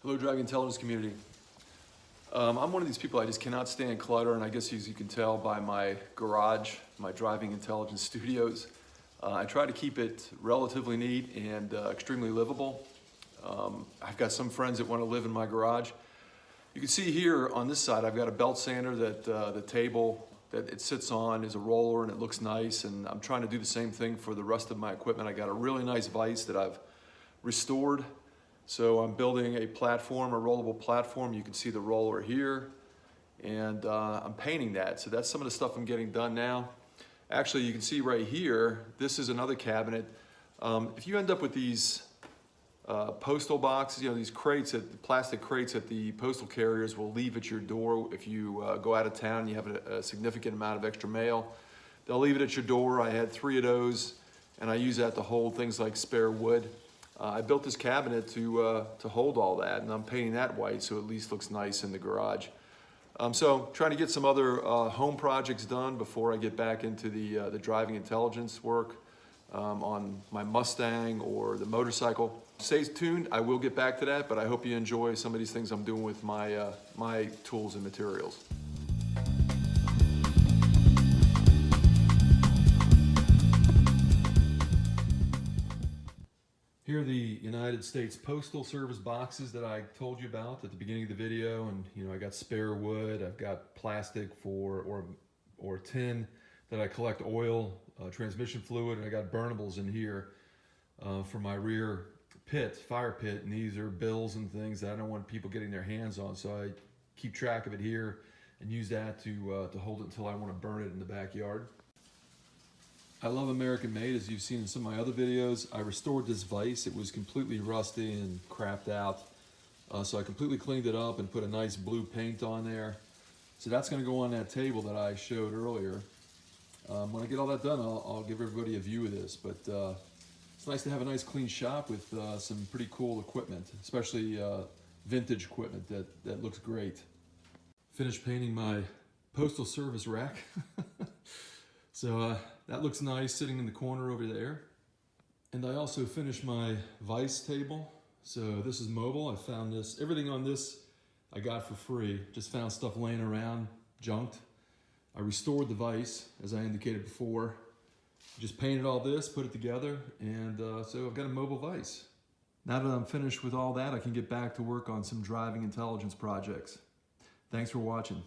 Hello, Driving Intelligence community. I'm one of these people, I just cannot stand clutter, and I guess as you can tell by my garage, my Driving Intelligence studios, I try to keep it relatively neat and extremely livable. I've got some friends that want to live in my garage. You can see here on this side, I've got a belt sander that the table that it sits on is a roller and it looks nice, and I'm trying to do the same thing for the rest of my equipment. I got a really nice vise that I've restored. So I'm building a platform, a rollable platform. You can see the roller here, and I'm painting that. So that's some of the stuff I'm getting done now. Actually, you can see right here, this is another cabinet. If you end up with these postal boxes, you know, these crates, plastic crates that the postal carriers will leave at your door if you go out of town and you have a significant amount of extra mail. They'll leave it at your door. I had 3 of those, and I use that to hold things like spare wood. I built this cabinet to hold all that, and I'm painting that white so it at least looks nice in the garage. So trying to get some other home projects done before I get back into the driving intelligence work on my Mustang or the motorcycle. Stay tuned, I will get back to that, but I hope you enjoy some of these things I'm doing with my, my tools and materials. Here are the United States Postal Service boxes that I told you about at the beginning of the video, and you know, I got spare wood, I've got plastic or tin that I collect oil, transmission fluid, and I got burnables in here for my rear pit, fire pit, and these are bills and things that I don't want people getting their hands on, so I keep track of it here and use that to hold it until I want to burn it in the backyard. I love American made, as you've seen in some of my other videos. I restored this vise. It was completely rusty and crapped out. So I completely cleaned it up and put a nice blue paint on there. So that's gonna go on that table that I showed earlier. When I get all that done, I'll give everybody a view of this. But it's nice to have a nice clean shop with some pretty cool equipment, especially vintage equipment that looks great. Finished painting my Postal Service rack. So that looks nice sitting in the corner over there. And I also finished my vise table. So this is mobile. I found this, everything on this I got for free. Just found stuff laying around, junked. I restored the vise, as I indicated before. Just painted all this, put it together, and so I've got a mobile vise. Now that I'm finished with all that, I can get back to work on some driving intelligence projects. Thanks for watching.